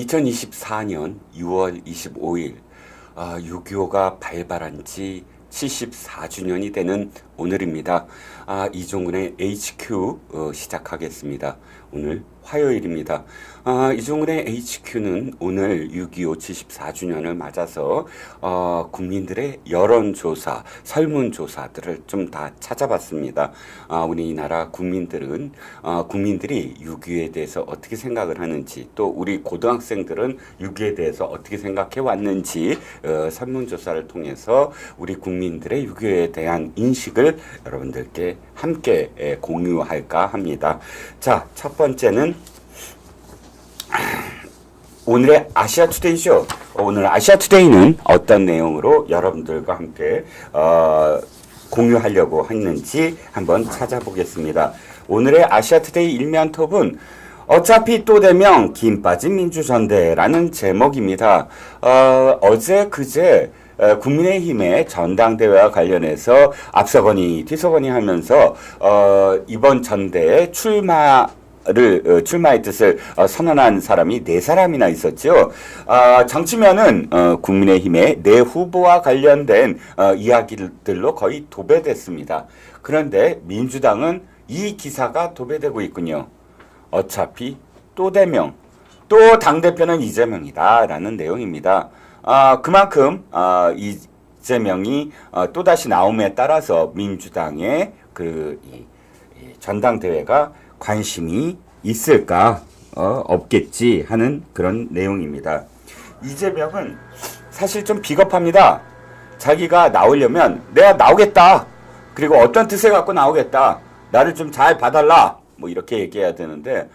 2024년 6월 25일 6.25가 발발한 지 74주년이 되는 오늘입니다. 이종근의 HQ 시작하겠습니다. 오늘 화요일입니다. 이종근의 HQ는 오늘 6.25 74주년을 맞아서 국민들의 여론조사, 설문조사들을 좀 다 찾아봤습니다. 우리나라 국민들은 국민들이 6.25에 대해서 어떻게 생각을 하는지, 또 우리 고등학생들은 6.25에 대해서 어떻게 생각해 왔는지 설문조사를 통해서 우리 국민들의 6.25에 대한 인식을 여러분들께 함께 공유할까 합니다. 자, 첫 번째는 오늘의 아시아투데이죠. 오늘 아시아투데이는 어떤 내용으로 여러분들과 함께 공유하려고 했는지 한번 찾아보겠습니다. 오늘의 아시아투데이 일면 톱은 어차피 또 되면 김 빠진 민주전대라는 제목입니다. 어제 그제 국민의힘의 전당대회와 관련해서 앞서거니 뒤서거니 하면서 이번 전대에 출마의 뜻을 선언한 사람이 4사람이나 있었죠. 정치면은 국민의힘의 내 후보와 관련된 이야기들로 거의 도배됐습니다. 그런데 민주당은 이 기사가 도배되고 있군요. 어차피 또 대명, 또 당대표는 이재명이다 라는 내용입니다. 그만큼 이재명이 또다시 나옴에 따라서 민주당의 이 전당대회가 관심이 있을까? 없겠지 하는 그런 내용입니다. 이재명은 사실 좀 비겁합니다. 자기가 나오려면 내가 나오겠다. 그리고 어떤 뜻을 갖고 나오겠다. 나를 좀 잘 봐달라. 뭐 이렇게 얘기해야 되는데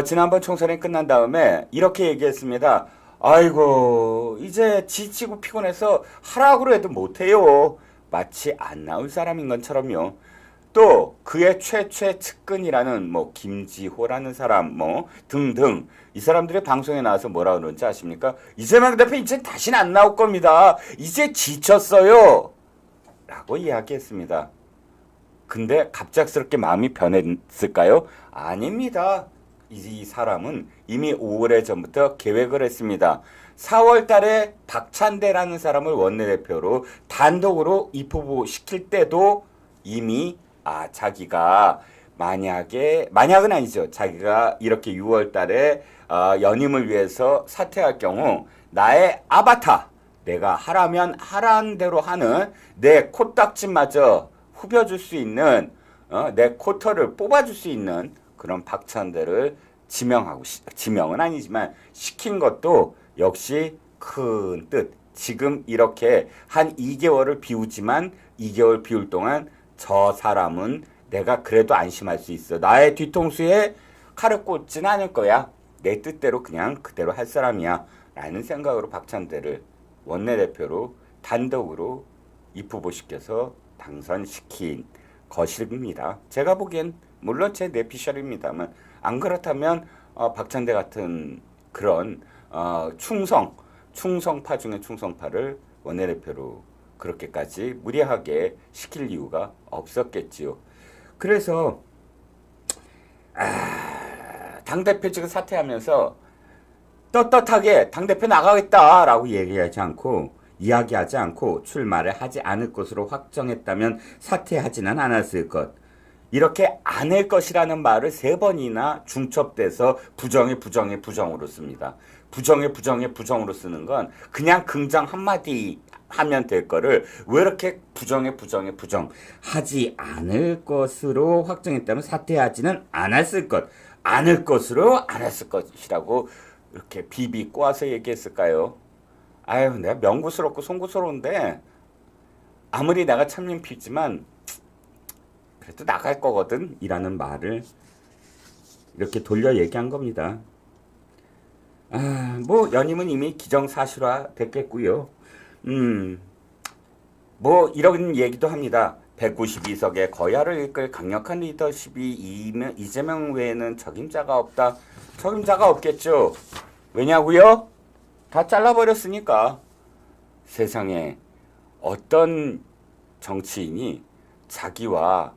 지난번 총선이 끝난 다음에 이렇게 얘기했습니다. 아이고 이제 지치고 피곤해서 하라고 해도 못해요. 마치 안 나올 사람인 것처럼요. 또 그의 최최 측근이라는 뭐 김지호라는 사람 뭐 등등 이 사람들의 방송에 나와서 뭐라 그러는지 아십니까? 이재명 대표 이제 다시는 안 나올 겁니다. 이제 지쳤어요. 라고 이야기했습니다. 근데 갑작스럽게 마음이 변했을까요? 아닙니다. 이 사람은 이미 5월 전부터 계획을 했습니다. 4월 달에 박찬대라는 사람을 원내대표로 단독으로 입후보 시킬 때도 이미 자기가 만약은 아니죠. 자기가 이렇게 6월 달에 연임을 위해서 사퇴할 경우 나의 아바타, 내가 하라면 하라는 대로 하는 내 코딱지마저 후벼줄 수 있는 내 코털을 뽑아줄 수 있는 그런 박찬대를 지명은 아니지만 시킨 것도 역시 큰 뜻. 지금 이렇게 한 2개월을 비우지만 2개월 비울 동안 저 사람은 내가 그래도 안심할 수 있어. 나의 뒤통수에 칼을 꽂진 않을 거야. 내 뜻대로 그냥 그대로 할 사람이야. 라는 생각으로 박찬대를 원내대표로 단독으로 입후보시켜서 당선시킨 것입니다. 제가 보기엔 물론 제 뇌피셜입니다만 안 그렇다면 박찬대 같은 그런 충성파 중에 충성파를 원내대표로 그렇게까지 무리하게 시킬 이유가 없었겠지요. 그래서 당대표직을 사퇴하면서 떳떳하게 당대표 나가겠다라고 이야기하지 않고 출마를 하지 않을 것으로 확정했다면 사퇴하지는 않았을 것. 이렇게 않을 것이라는 말을 3번이나 중첩돼서 부정으로 씁니다. 부정으로 쓰는 건 그냥 긍정 한마디 하면 될 거를 왜 이렇게 부정 하지 않을 것으로 확정했다면 사퇴하지는 않았을 것이라고 이렇게 비비 꼬아서 얘기했을까요? 아유, 내가 명구스럽고 송구스러운데 아무리 내가 참님피지만 그래도 나갈 거거든 이라는 말을 이렇게 돌려 얘기한 겁니다. 뭐 연임은 이미 기정사실화 됐겠고요. 뭐 이런 얘기도 합니다. 192석의 거야를 이끌 강력한 리더십이 이재명 외에는 적임자가 없다. 적임자가 없겠죠. 왜냐고요? 다 잘라버렸으니까. 세상에 어떤 정치인이 자기와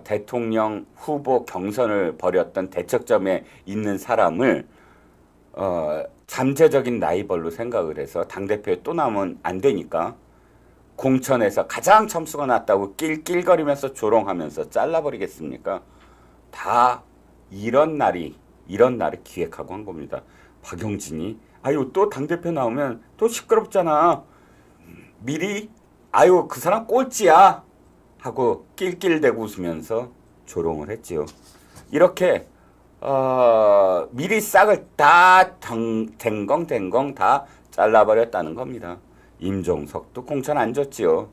대통령 후보 경선을 벌였던 대척점에 있는 사람을 잠재적인 라이벌로 생각을 해서 당대표에 또 나오면 안 되니까 공천에서 가장 점수가 낮다고 낄낄거리면서 조롱하면서 잘라버리겠습니까? 다 이런 날을 기획하고 한 겁니다. 박용진이 아유 또 당대표 나오면 또 시끄럽잖아. 미리 아유 그 사람 꼴찌야 하고 낄낄대고 웃으면서 조롱을 했지요. 이렇게 미리 싹을 다 댕공 다 잘라버렸다는 겁니다. 임종석도 공천 안 줬지요.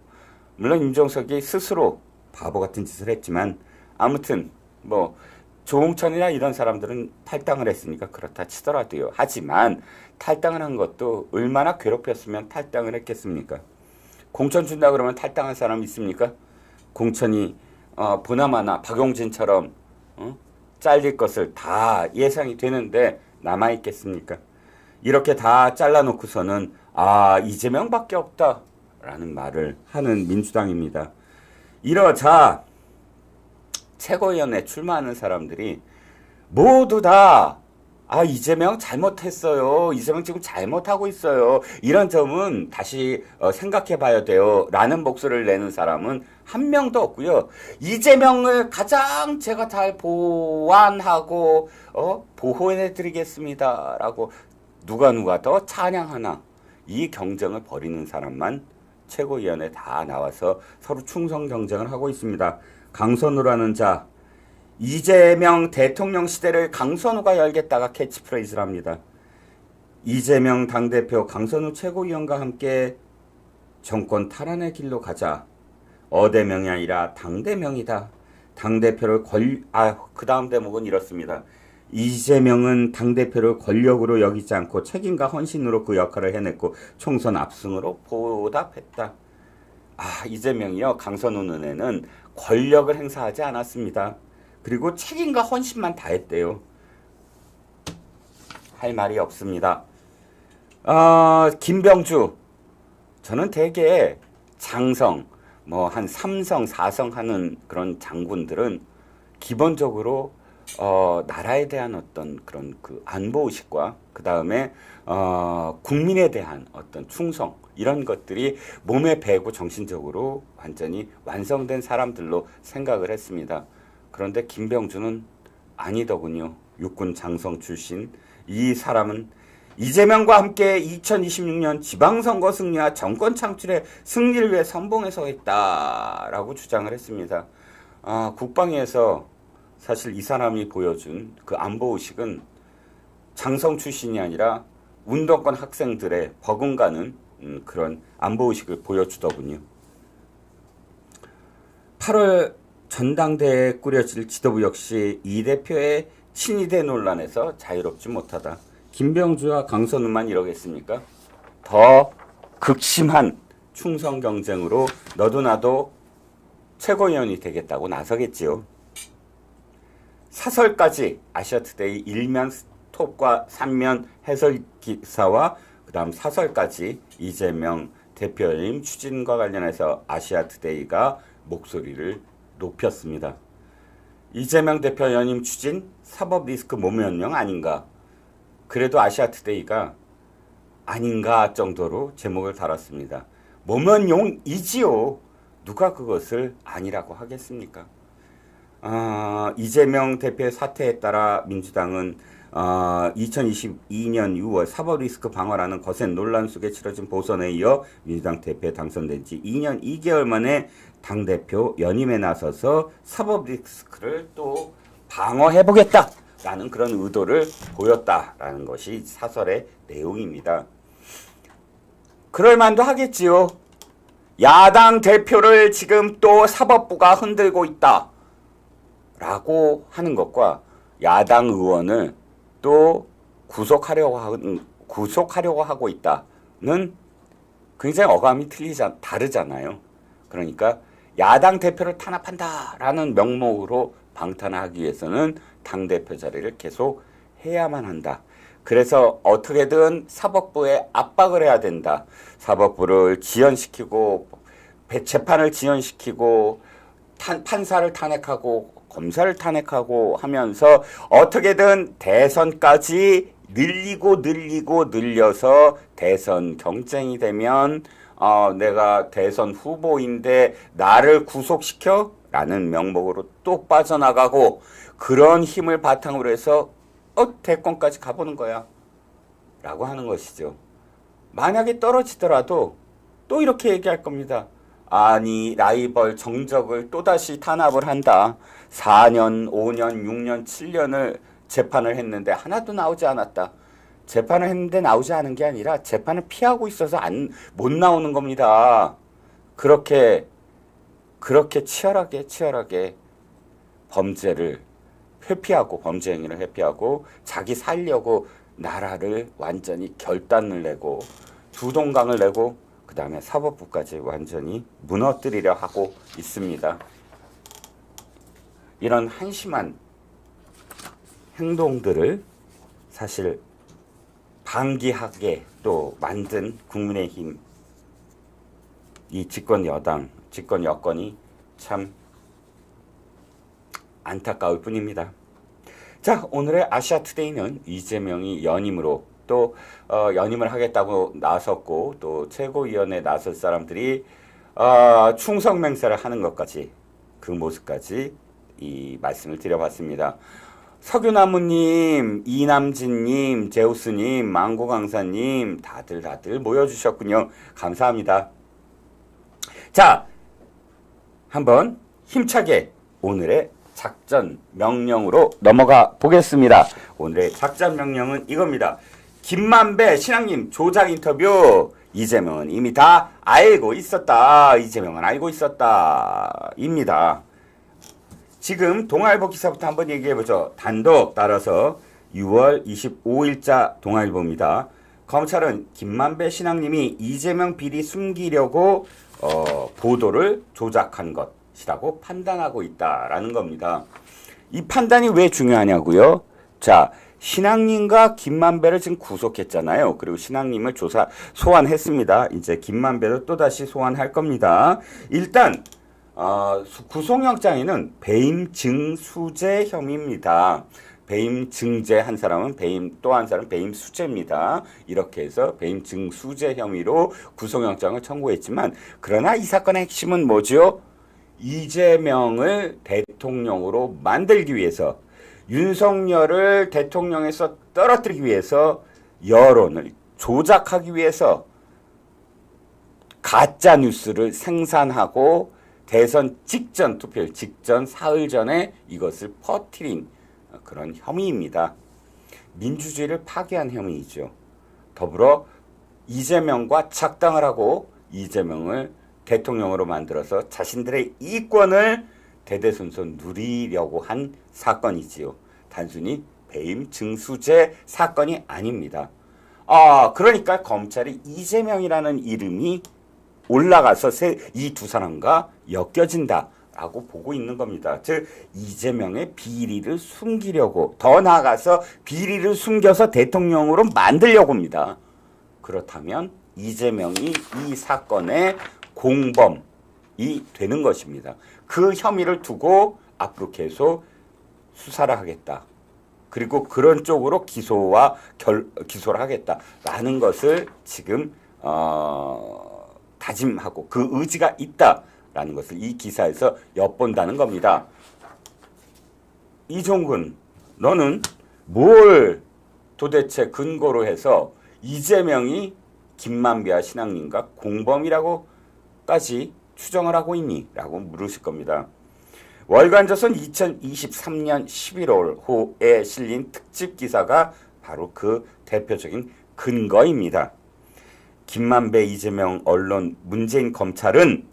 물론 임종석이 스스로 바보 같은 짓을 했지만 아무튼 뭐 조홍천이나 이런 사람들은 탈당을 했으니까 그렇다 치더라도요. 하지만 탈당을 한 것도 얼마나 괴롭혔으면 탈당을 했겠습니까? 공천 준다 그러면 탈당한 사람 있습니까? 공천이 보나마나 박용진처럼 잘릴 것을 다 예상이 되는데 남아있겠습니까? 이렇게 다 잘라놓고서는 이재명밖에 없다라는 말을 하는 민주당입니다. 이러자 최고위원회 출마하는 사람들이 모두 다 이재명 잘못했어요. 이재명 지금 잘못하고 있어요. 이런 점은 다시 생각해 봐야 돼요. 라는 목소리를 내는 사람은 한 명도 없고요. 이재명을 가장 제가 잘 보완하고 보호해 드리겠습니다. 라고 누가 더 찬양하나 이 경쟁을 벌이는 사람만 최고위원회 다 나와서 서로 충성 경쟁을 하고 있습니다. 강선우라는 자, 이재명 대통령 시대를 강선우가 열겠다가 캐치프레이즈를 합니다. 이재명 당대표 강선우 최고위원과 함께 정권 탈환의 길로 가자. 어대명이 아니라 당대명이다. 당대표를 그 다음 대목은 이렇습니다. 이재명은 당대표를 권력으로 여기지 않고 책임과 헌신으로 그 역할을 해냈고 총선 압승으로 보답했다. 이재명이요. 강선우 눈에는 권력을 행사하지 않았습니다. 그리고 책임과 헌신만 다했대요. 할 말이 없습니다. 김병주. 저는 되게 장성, 한 3성, 4성 하는 그런 장군들은 기본적으로 나라에 대한 어떤 그런 그 안보의식과 그 다음에 국민에 대한 어떤 충성 이런 것들이 몸에 배고 정신적으로 완전히 완성된 사람들로 생각을 했습니다. 그런데 김병주는 아니더군요. 육군 장성 출신 이 사람은 이재명과 함께 2026년 지방선거 승리와 정권 창출의 승리를 위해 선봉에 서겠다라고 주장을 했습니다. 국방위에서 사실 이 사람이 보여준 그 안보의식은 장성 출신이 아니라 운동권 학생들의 버금가는 그런 안보의식을 보여주더군요. 8월 전당대회에 꾸려질 지도부 역시 이 대표의 친이대 논란에서 자유롭지 못하다. 김병주와 강선우만 이러겠습니까? 더 극심한 충성 경쟁으로 너도 나도 최고위원이 되겠다고 나서겠지요. 사설까지 아시아투데이 1면 톱과 3면 해설 기사와 그 다음 사설까지 이재명 대표님 추진과 관련해서 아시아투데이가 목소리를 높였습니다. 이재명 대표 연임 추진 사법 리스크 모면용 아닌가? 그래도 아시아투데이가 아닌가 정도로 제목을 달았습니다. 모면용이지요. 누가 그것을 아니라고 하겠습니까? 이재명 대표의 사퇴에 따라 민주당은 2022년 6월 사법 리스크 방어라는 거센 논란 속에 치러진 보선에 이어 민주당 대표에 당선된 지 2년 2개월 만에 당대표 연임에 나서서 사법 리스크를 또 방어해보겠다라는 그런 의도를 보였다라는 것이 사설의 내용입니다. 그럴 만도 하겠지요. 야당 대표를 지금 또 사법부가 흔들고 있다 라고 하는 것과 야당 의원을 또 구속하려고 하고 있다는 굉장히 어감이 다르잖아요. 그러니까 야당 대표를 탄압한다라는 명목으로 방탄하기 위해서는 당대표 자리를 계속 해야만 한다. 그래서 어떻게든 사법부에 압박을 해야 된다. 사법부를 지연시키고 재판을 지연시키고 판사를 탄핵하고 검사를 탄핵하고 하면서 어떻게든 대선까지 늘려서 대선 경쟁이 되면 내가 대선 후보인데 나를 구속시켜? 라는 명목으로 또 빠져나가고 그런 힘을 바탕으로 해서 대권까지 가보는 거야. 라고 하는 것이죠. 만약에 떨어지더라도 또 이렇게 얘기할 겁니다. 아니 라이벌 정적을 또다시 탄압을 한다. 4년, 5년, 6년, 7년을 재판을 했는데 하나도 나오지 않았다. 재판을 했는데 나오지 않은 게 아니라 재판을 피하고 있어서 못 나오는 겁니다. 그렇게 치열하게 범죄를 회피하고 범죄 행위를 회피하고 자기 살려고 나라를 완전히 결단을 내고 두동강을 내고 그 다음에 사법부까지 완전히 무너뜨리려 하고 있습니다. 이런 한심한 행동들을 사실 방기하게 또 만든 국민의힘 이 집권 여건이 참 안타까울 뿐입니다. 자, 오늘의 아시아투데이는 이재명이 연임으로 또 연임을 하겠다고 나섰고 또 최고위원회에 나설 사람들이 충성맹세를 하는 것까지 그 모습까지 이 말씀을 드려봤습니다. 석유나무님, 이남진님, 제우스님, 망고강사님 다들 모여주셨군요. 감사합니다. 자, 한번 힘차게 오늘의 작전 명령으로 넘어가 보겠습니다. 오늘의 작전 명령은 이겁니다. 김만배 신앙님 조작 인터뷰. 이재명은 이미 다 알고 있었다. 이재명은 알고 있었다. 입니다. 지금 동아일보 기사부터 한번 얘기해보죠. 단독 따라서 6월 25일자 동아일보입니다. 검찰은 김만배 신앙님이 이재명 비리 숨기려고 보도를 조작한 것이라고 판단하고 있다라는 겁니다. 이 판단이 왜 중요하냐고요? 자, 신앙님과 김만배를 지금 구속했잖아요. 그리고 신앙님을 소환했습니다. 이제 김만배도 또다시 소환할 겁니다. 일단 구속영장에는 배임 증수재 혐의입니다. 배임 증제 한 사람은 또 한 사람은 배임 수재입니다. 이렇게 해서 배임 증수재 혐의로 구속영장을 청구했지만 그러나 이 사건의 핵심은 뭐죠? 이재명을 대통령으로 만들기 위해서 윤석열을 대통령에서 떨어뜨리기 위해서 여론을 조작하기 위해서 가짜 뉴스를 생산하고 대선 직전 투표일 직전 사흘 전에 이것을 퍼뜨린 그런 혐의입니다. 민주주의를 파괴한 혐의이죠. 더불어 이재명과 착당을 하고 이재명을 대통령으로 만들어서 자신들의 이권을 대대손손 누리려고 한 사건이지요. 단순히 배임 증수재 사건이 아닙니다. 그러니까 검찰이 이재명이라는 이름이 올라가서 이 두 사람과 엮여진다라고 보고 있는 겁니다. 즉 이재명의 비리를 숨기려고 더 나아가서 비리를 숨겨서 대통령으로 만들려고 합니다. 그렇다면 이재명이 이 사건의 공범이 되는 것입니다. 그 혐의를 두고 앞으로 계속 수사를 하겠다. 그리고 그런 쪽으로 기소를 하겠다라는 것을 지금 다짐하고 그 의지가 있다라는 것을 이 기사에서 엿본다는 겁니다. 이종근, 너는 뭘 도대체 근거로 해서 이재명이 김만배와 신앙님과 공범이라고까지 추정을 하고 있니? 라고 물으실 겁니다. 월간조선 2023년 11월호에 실린 특집 기사가 바로 그 대표적인 근거입니다. 김만배, 이재명, 언론, 문재인 검찰은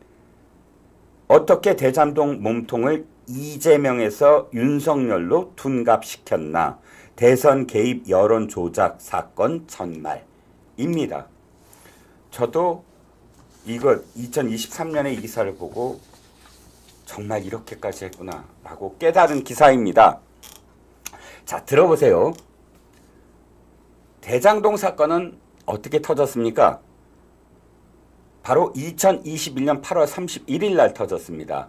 어떻게 대장동 몸통을 이재명에서 윤석열로 둔갑시켰나? 대선 개입 여론 조작 사건 전말입니다. 저도 이거 2023년에 이 기사를 보고 정말 이렇게까지 했구나 라고 깨달은 기사입니다. 자, 들어보세요. 대장동 사건은 어떻게 터졌습니까? 바로 2021년 8월 31일 날 터졌습니다.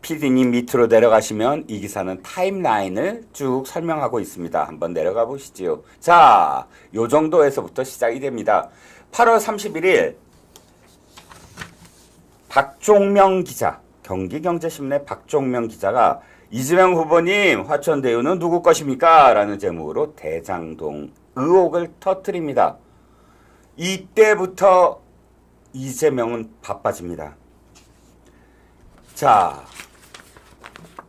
PD님 밑으로 내려가시면 이 기사는 타임라인을 쭉 설명하고 있습니다. 한번 내려가 보시지요. 자, 요 정도에서부터 시작이 됩니다. 8월 31일 박종명 기자, 경기경제신문의 박종명 기자가 이재명 후보님 화천대유는 누구 것입니까? 라는 제목으로 대장동 의혹을 터뜨립니다. 이때부터 이재명은 바빠집니다. 자,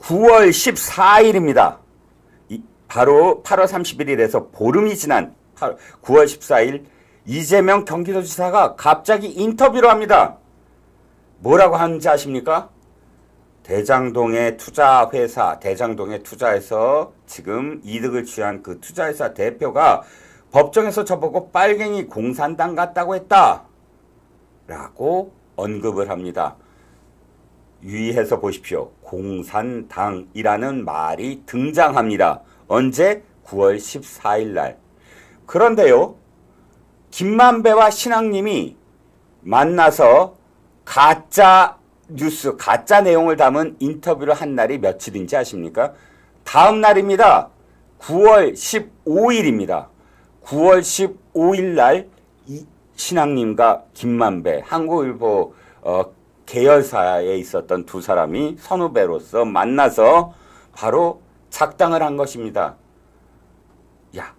9월 14일입니다. 바로 8월 31일에서 보름이 지난 9월 14일 이재명 경기도지사가 갑자기 인터뷰를 합니다. 뭐라고 하는지 아십니까? 대장동의 투자회사, 대장동에 투자해서 지금 이득을 취한 그 투자회사 대표가 법정에서 저보고 빨갱이 공산당 같다고 했다 라고 언급을 합니다. 유의해서 보십시오. 공산당이라는 말이 등장합니다. 언제? 9월 14일 날. 그런데요, 김만배와 신앙님이 만나서 가짜 뉴스, 가짜 내용을 담은 인터뷰를 한 날이 며칠인지 아십니까? 다음 날입니다. 9월 15일입니다. 9월 15일 날 신앙님과 김만배, 한국일보 계열사에 있었던 두 사람이 선후배로서 만나서 바로 작당을 한 것입니다. 야,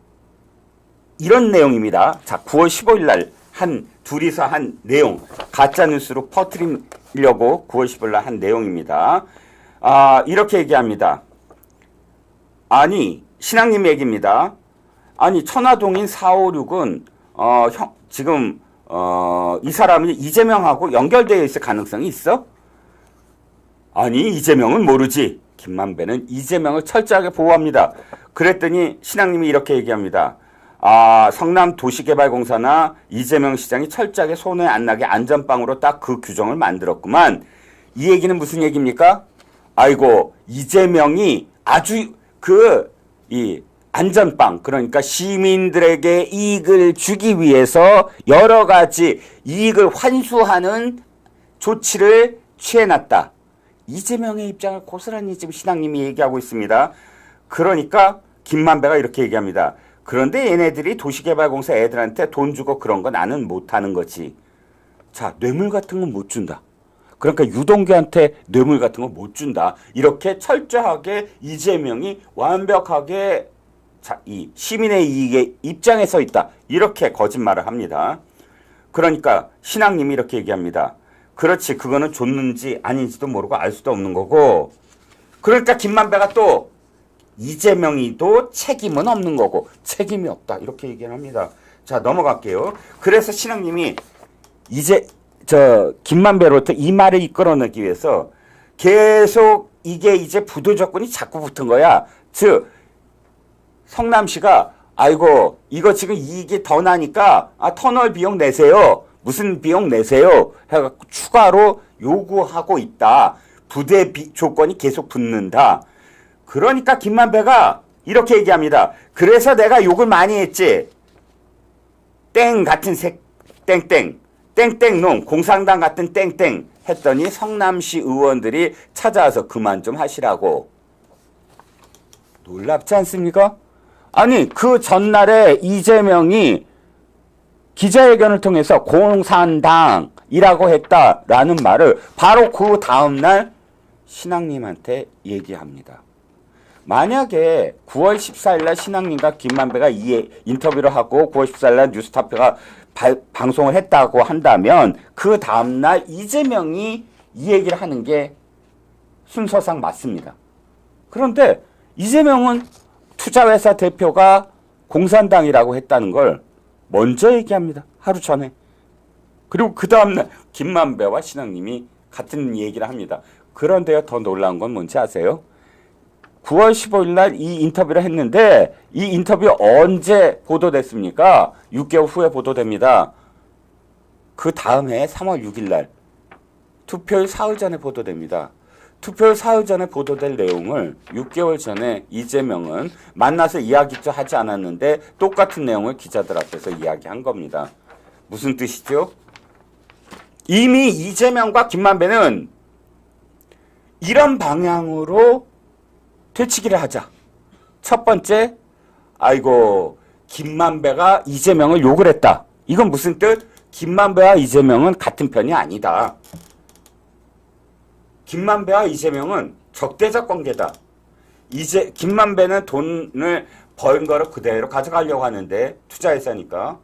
이런 내용입니다. 자, 9월 15일 날 둘이서 한 내용, 가짜뉴스로 퍼뜨리려고 9월 15일 날 한 내용입니다. 이렇게 얘기합니다. 아니, 신앙님 얘기입니다. 아니, 천화동인 456은, 지금, 이 사람이 이재명하고 연결되어 있을 가능성이 있어? 아니, 이재명은 모르지. 김만배는 이재명을 철저하게 보호합니다. 그랬더니 신앙님이 이렇게 얘기합니다. 성남도시개발공사나 이재명 시장이 철저하게 손에 안 나게 안전빵으로 딱 그 규정을 만들었구만. 이 얘기는 무슨 얘기입니까? 아이고, 이재명이 아주 이 안전빵, 그러니까 시민들에게 이익을 주기 위해서 여러 가지 이익을 환수하는 조치를 취해놨다. 이재명의 입장을 고스란히 지금 신앙님이 얘기하고 있습니다. 그러니까 김만배가 이렇게 얘기합니다. 그런데 얘네들이 도시개발공사 애들한테 돈 주고 그런 거 나는 못하는 거지. 자, 뇌물 같은 건 못 준다. 그러니까 유동규한테 뇌물 같은 건 못 준다. 이렇게 철저하게 이재명이 완벽하게 이 시민의 이익의 입장에 서 있다. 이렇게 거짓말을 합니다. 그러니까 신앙님이 이렇게 얘기합니다. 그렇지, 그거는 줬는지 아닌지도 모르고 알 수도 없는 거고. 그러니까 김만배가 또 이재명이도 책임은 없는 거고 책임이 없다 이렇게 얘기를 합니다. 자, 넘어갈게요. 그래서 신앙님이 김만배로부터 이 말을 이끌어내기 위해서 계속 이게 이제 부도 조건이 자꾸 붙은 거야. 즉 성남시가 아이고 이거 지금 이익이 더 나니까 터널 비용 내세요. 무슨 비용 내세요. 해갖고 추가로 요구하고 있다. 부대 조건이 계속 붙는다. 그러니까 김만배가 이렇게 얘기합니다. 그래서 내가 욕을 많이 했지. 땡 같은 땡땡 땡땡놈 공산당 같은 땡땡 했더니 성남시 의원들이 찾아와서 그만 좀 하시라고. 놀랍지 않습니까? 아니 그 전날에 이재명이 기자회견을 통해서 공산당이라고 했다라는 말을 바로 그 다음날 신앙님한테 얘기합니다. 만약에 9월 14일 날 신앙님과 김만배가 인터뷰를 하고 9월 14일 날 뉴스타파가 방송을 했다고 한다면 그 다음날 이재명이 이 얘기를 하는 게 순서상 맞습니다. 그런데 이재명은 투자회사 대표가 공산당이라고 했다는 걸 먼저 얘기합니다. 하루 전에. 그리고 그 다음날 김만배와 신앙님이 같은 얘기를 합니다. 그런데요, 더 놀라운 건 뭔지 아세요? 9월 15일 날 이 인터뷰를 했는데 이 인터뷰 언제 보도됐습니까? 6개월 후에 보도됩니다. 그 다음 해 3월 6일 날 투표일 사흘 전에 보도됩니다. 투표일 사흘 전에 보도될 내용을 6개월 전에 이재명은 만나서 이야기도 하지 않았는데 똑같은 내용을 기자들 앞에서 이야기한 겁니다. 무슨 뜻이죠? 이미 이재명과 김만배는 이런 방향으로 되치기를 하자. 첫 번째, 아이고 김만배가 이재명을 욕을 했다. 이건 무슨 뜻? 김만배와 이재명은 같은 편이 아니다. 김만배와 이재명은 적대적 관계다. 김만배는 돈을 번 거를 그대로 가져가려고 하는데 투자회사니까.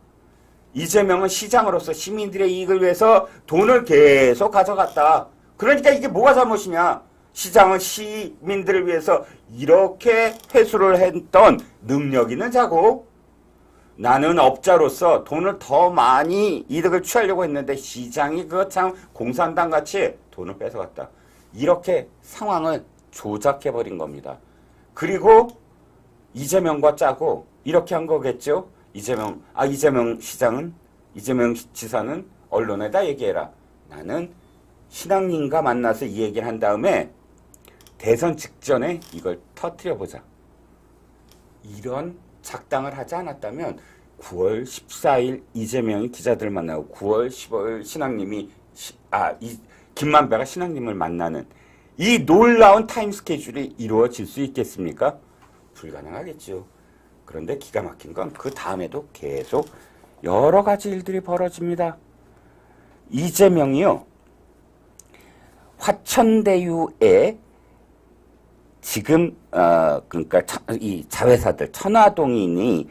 이재명은 시장으로서 시민들의 이익을 위해서 돈을 계속 가져갔다. 그러니까 이게 뭐가 잘못이냐. 시장은 시민들을 위해서 이렇게 회수를 했던 능력 있는 자고, 나는 업자로서 돈을 더 많이 이득을 취하려고 했는데 시장이 그거 참 공산당 같이 돈을 뺏어갔다. 이렇게 상황을 조작해버린 겁니다. 그리고 이재명과 짜고 이렇게 한 거겠죠. 이재명 지사는 언론에다 얘기해라. 나는 신앙인과 만나서 이 얘기를 한 다음에 대선 직전에 이걸 터뜨려보자. 이런 작당을 하지 않았다면 9월 14일 이재명이 기자들 만나고 9월 15일 김만배가 신앙님을 만나는 이 놀라운 타임 스케줄이 이루어질 수 있겠습니까? 불가능하겠죠. 그런데 기가 막힌 건 그 다음에도 계속 여러 가지 일들이 벌어집니다. 이재명이요, 화천대유에 지금 그러니까 이 자회사들 천화동인이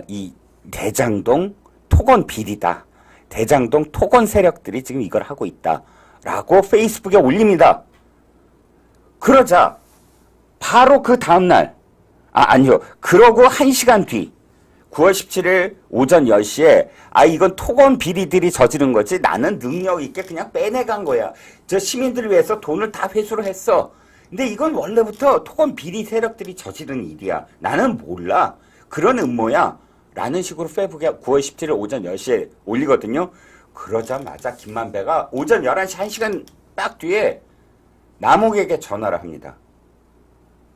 이 대장동 토건 비리다. 대장동 토건 세력들이 지금 이걸 하고 있다라고 페이스북에 올립니다. 그러자 바로 그 다음날 그러고 1시간 뒤 9월 17일 오전 10시에 이건 토건 비리들이 저지른 거지 나는 능력 있게 그냥 빼내간 거야. 저 시민들을 위해서 돈을 다 회수를 했어. 근데 이건 원래부터 토건 비리 세력들이 저지른 일이야. 나는 몰라. 그런 음모야. 라는 식으로 페이스북에 9월 17일 오전 10시에 올리거든요. 그러자마자 김만배가 오전 11시 1시간 딱 뒤에 남욱에게 전화를 합니다.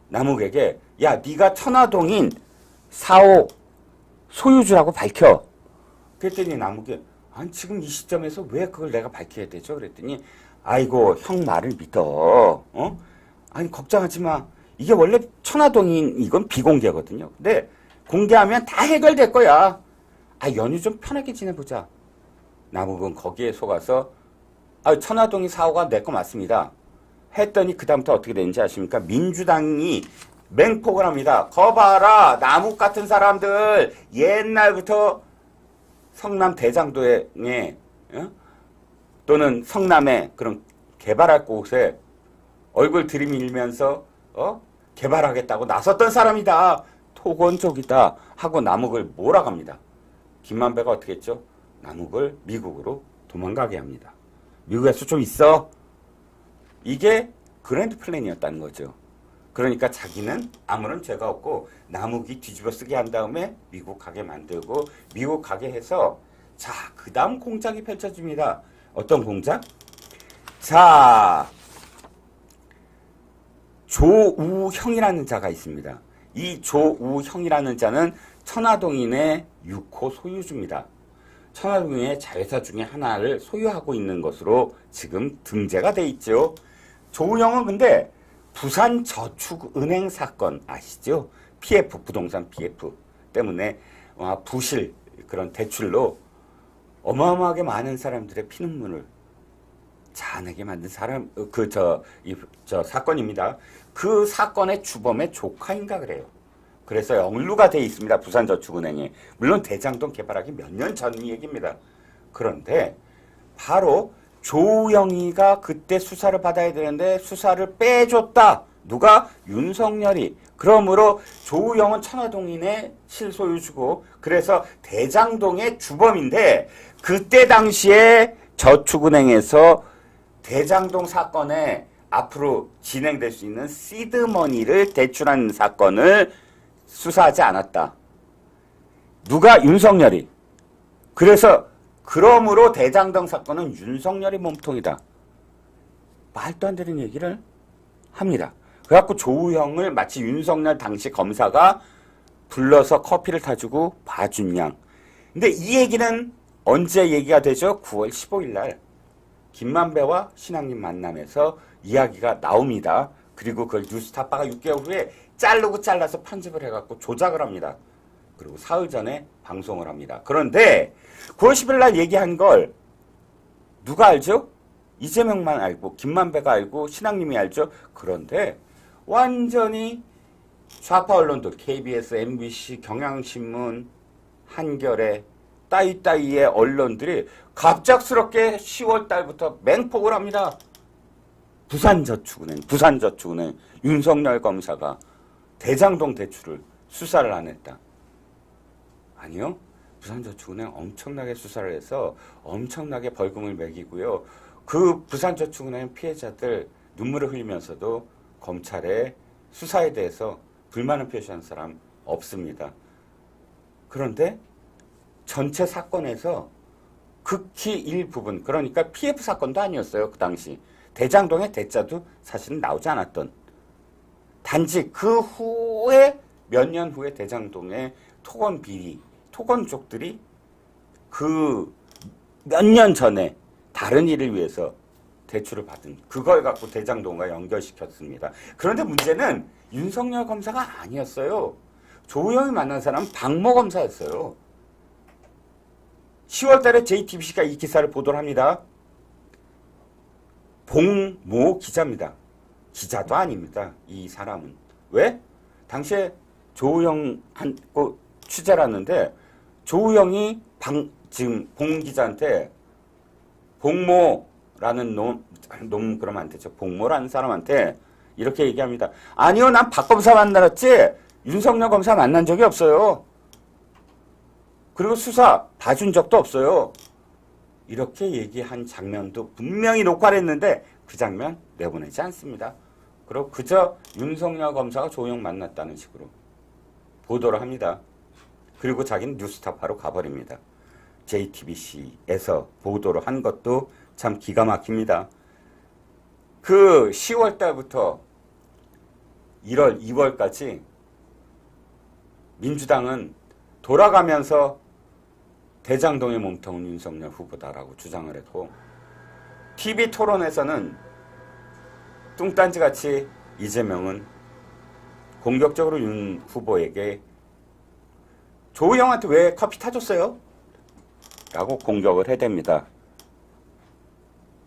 남욱에게 야 네가 천화동인 4호 소유주라고 밝혀. 그랬더니 남욱이 아니 지금 이 시점에서 왜 그걸 내가 밝혀야 되죠? 그랬더니 아이고 형 말을 믿어. 아니 걱정하지 마. 이게 원래 천화동인 이건 비공개거든요. 근데 공개하면 다 해결될 거야. 연휴 좀 편하게 지내보자. 남욱은 거기에 속아서 천화동인 4호가 내 거 맞습니다. 했더니 그 다음부터 어떻게 되는지 아십니까? 민주당이 맹폭을 합니다. 거봐라 남욱 같은 사람들 옛날부터 성남 대장동에 또는 성남에 그런 개발할 곳에 얼굴 들이밀면서 개발하겠다고 나섰던 사람이다. 토건족이다 하고 남욱을 몰아갑니다. 김만배가 어떻게 했죠? 남욱을 미국으로 도망가게 합니다. 미국에서 좀 있어. 이게 그랜드 플랜이었다는 거죠. 그러니까 자기는 아무런 죄가 없고 남욱이 뒤집어 쓰게 한 다음에 미국 가게 만들고 미국 가게 해서 자, 그 다음 공작이 펼쳐집니다. 어떤 공작? 자, 조우형이라는 자가 있습니다. 이 조우형이라는 자는 천화동인의 6호 소유주입니다. 천화동인의 자회사 중에 하나를 소유하고 있는 것으로 지금 등재가 돼 있죠. 조우형은 근데 부산저축은행 사건 아시죠? PF, 부동산 PF 때문에 부실 그런 대출로 어마어마하게 많은 사람들의 피눈물을 자아내게 만든 사건입니다. 그 사건의 주범의 조카인가 그래요. 그래서 연루가 돼 있습니다. 부산저축은행에. 물론 대장동 개발하기 몇 년 전 얘기입니다. 그런데 바로 조영희가 그때 수사를 받아야 되는데 수사를 빼줬다. 누가? 윤석열이. 그러므로 조우영은 천화동인의 실소유주고 그래서 대장동의 주범인데 그때 당시에 저축은행에서 대장동 사건에 앞으로 진행될 수 있는 시드머니를 대출한 사건을 수사하지 않았다. 누가? 윤석열이. 그러므로 대장동 사건은 윤석열이 몸통이다. 말도 안 되는 얘기를 합니다. 그래갖고 조우형을 마치 윤석열 당시 검사가 불러서 커피를 타주고 봐준 양. 근데 이 얘기는 언제 얘기가 되죠? 9월 15일 날 김만배와 신앙님 만남에서 이야기가 나옵니다. 그리고 그걸 뉴스타파가 6개월 후에 잘라서 편집을 해갖고 조작을 합니다. 그리고 사흘 전에 방송을 합니다. 그런데 9월 10일 날 얘기한 걸 누가 알죠? 이재명만 알고 김만배가 알고 신앙님이 알죠? 그런데 완전히 좌파 언론들 KBS, MBC, 경향신문, 한겨레 따위따위의 언론들이 갑작스럽게 10월 달부터 맹폭을 합니다. 부산저축은행 윤석열 검사가 대장동 대출을 수사를 안 했다. 아니요. 부산저축은행 엄청나게 수사를 해서 엄청나게 벌금을 매기고요. 그 부산저축은행 피해자들 눈물을 흘리면서도 검찰의 수사에 대해서 불만을 표시한 사람 없습니다. 그런데 전체 사건에서 극히 일부분, 그러니까 PF 사건도 아니었어요. 그 당시. 대장동의 대자도 사실은 나오지 않았던. 단지 그 후에 몇 년 후에 대장동의 토건 비리, 토건족들이 그 몇 년 전에 다른 일을 위해서 대출을 받은 그걸 갖고 대장동과 연결시켰습니다. 그런데 문제는 윤석열 검사가 아니었어요. 조우영이 만난 사람은 박모 검사였어요. 10월 달에 JTBC가 이 기사를 보도를 합니다. 봉모 기자입니다. 기자도 아닙니다. 이 사람은. 왜? 당시에 조우영하고 취재를 했는데 조우영이 지금 봉 기자한테 봉모라는 놈 그러면 안 되죠. 봉모라는 사람한테 이렇게 얘기합니다. 아니요, 난 박 검사 만나랬지 윤석열 검사 만난 적이 없어요. 그리고 수사 봐준 적도 없어요. 이렇게 얘기한 장면도 분명히 녹화를 했는데 그 장면 내보내지 않습니다. 그리고 그저 윤석열 검사가 조우영 만났다는 식으로 보도를 합니다. 그리고 자기는 뉴스타파로 가버립니다. JTBC에서 보도를 한 것도 참 기가 막힙니다. 그 10월 달부터 1월, 2월까지 민주당은 돌아가면서 대장동의 몸통은 윤석열 후보다라고 주장을 했고 TV 토론에서는 뚱딴지같이 이재명은 공격적으로 윤 후보에게 조우영한테 왜 커피 타줬어요? 라고 공격을 해댑니다.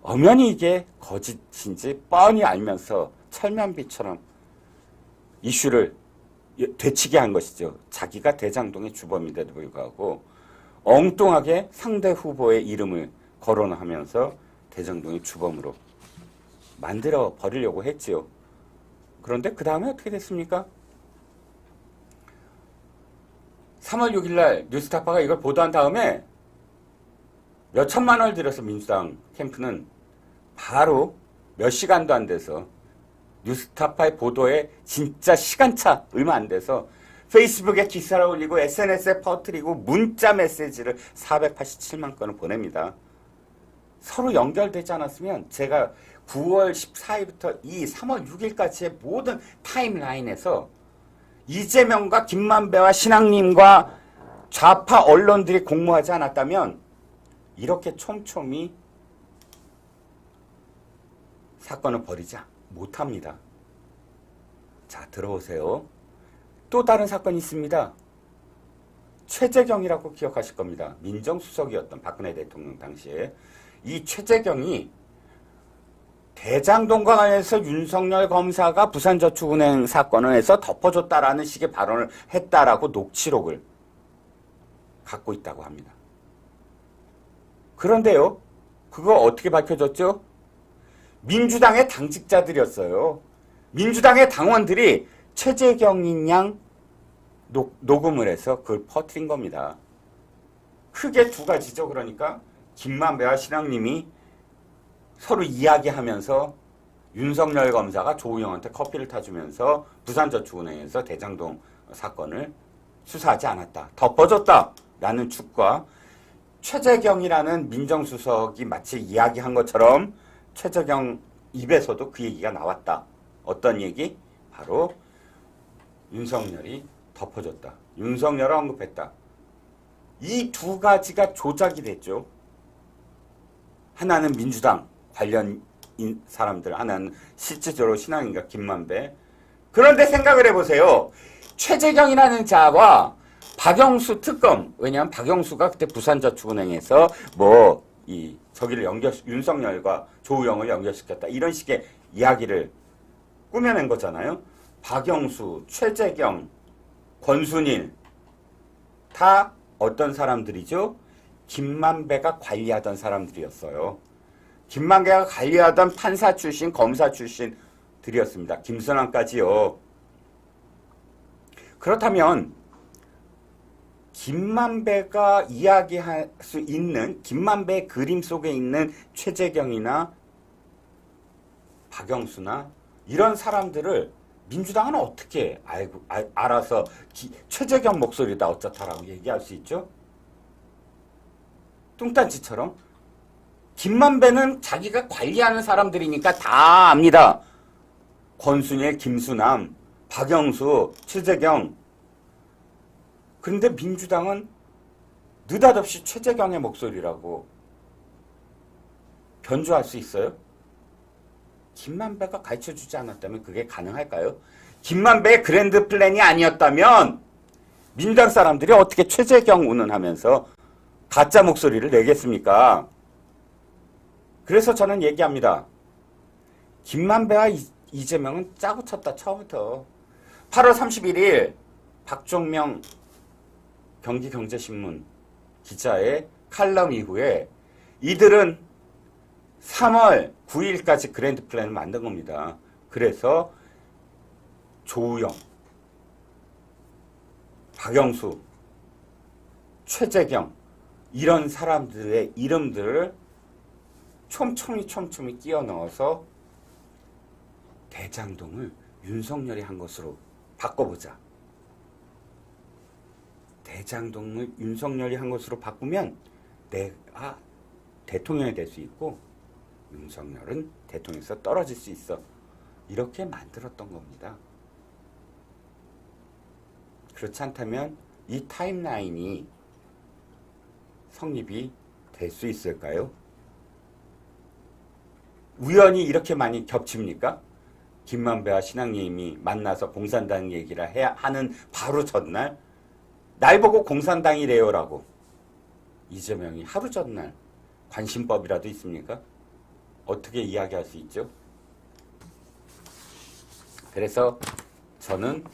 엄연히 이게 거짓인지 뻔히 알면서 철면비처럼 이슈를 되치게 한 것이죠. 자기가 대장동의 주범인데도 불구하고 엉뚱하게 상대 후보의 이름을 거론하면서 대장동의 주범으로 만들어 버리려고 했지요. 그런데 그 다음에 어떻게 됐습니까? 3월 6일 날 뉴스타파가 이걸 보도한 다음에 몇 천만 원을 들여서 민주당 캠프는 바로 몇 시간도 안 돼서 뉴스타파의 보도에 진짜 시간차 얼마 안 돼서 페이스북에 기사를 올리고 SNS에 퍼뜨리고 문자 메시지를 487만 건을 보냅니다. 서로 연결되지 않았으면 제가 9월 14일부터 이 3월 6일까지의 모든 타임라인에서 이재명과 김만배와 신앙님과 좌파 언론들이 공모하지 않았다면 이렇게 촘촘히 사건을 벌이지 못합니다. 자, 들어오세요. 또 다른 사건이 있습니다. 최재경이라고 기억하실 겁니다. 민정수석이었던 박근혜 대통령 당시에 이 최재경이 대장동과 관련해서 윤석열 검사가 부산저축은행 사건을 해서 덮어줬다라는 식의 발언을 했다라고 녹취록을 갖고 있다고 합니다. 그런데요, 그거 어떻게 밝혀졌죠? 민주당의 당직자들이었어요. 민주당의 당원들이 최재경인 양 녹음을 해서 그걸 퍼뜨린 겁니다. 크게 두 가지죠. 그러니까 김만배와 신앙님이 서로 이야기하면서 윤석열 검사가 조우영한테 커피를 타주면서 부산저축은행에서 대장동 사건을 수사하지 않았다. 덮어줬다라는 축과 최재경이라는 민정수석이 마치 이야기한 것처럼 최재경 입에서도 그 얘기가 나왔다. 어떤 얘기? 바로 윤석열이 덮어줬다. 윤석열을 언급했다. 이 두 가지가 조작이 됐죠. 하나는 민주당 관련인 사람들 하나는 실질적으로 신앙인가 김만배. 그런데 생각을 해보세요. 최재경이라는 자와 박영수 특검, 왜냐하면 박영수가 그때 부산저축은행에서 저기를 윤석열과 조우영을 연결시켰다, 이런 식의 이야기를 꾸며낸 거잖아요. 박영수, 최재경, 권순일 다 어떤 사람들이죠? 김만배가 관리하던 사람들이었어요. 김만배가 관리하던 판사 출신, 검사 출신들이었습니다. 김선환까지요. 그렇다면 김만배가 이야기할 수 있는, 김만배의 그림 속에 있는 최재경이나 박영수나 이런 사람들을 민주당은 어떻게 알아서 최재경 목소리다 어쩌다라고 얘기할 수 있죠? 뚱딴지처럼. 김만배는 자기가 관리하는 사람들이니까 다 압니다. 권순일, 김수남, 박영수, 최재경. 그런데 민주당은 느닷없이 최재경의 목소리라고 변조할 수 있어요? 김만배가 가르쳐주지 않았다면 그게 가능할까요? 김만배의 그랜드 플랜이 아니었다면 민주당 사람들이 어떻게 최재경 운운하면서 가짜 목소리를 내겠습니까? 그래서 저는 얘기합니다. 김만배와 이재명은 짜고 쳤다, 처음부터. 8월 31일 박종명 경기경제신문 기자의 칼럼 이후에 이들은 3월 9일까지 그랜드 플랜을 만든 겁니다. 그래서 조우영, 박영수, 최재경 이런 사람들의 이름들을 촘촘히 끼워 넣어서 대장동을 윤석열이 한 것으로 바꿔보자. 대장동을 윤석열이 한 것으로 바꾸면 내가 대통령이 될 수 있고 윤석열은 대통령에서 떨어질 수 있어. 이렇게 만들었던 겁니다. 그렇지 않다면 이 타임라인이 성립이 될 수 있을까요? 우연히 이렇게 많이 겹칩니까? 김만배와 신앙님이 만나서 공산당 얘기를 하는 바로 전날 날 보고 공산당이래요라고 이재명이 하루 전날 관심법이라도 있습니까? 어떻게 이야기할 수 있죠? 그래서 저는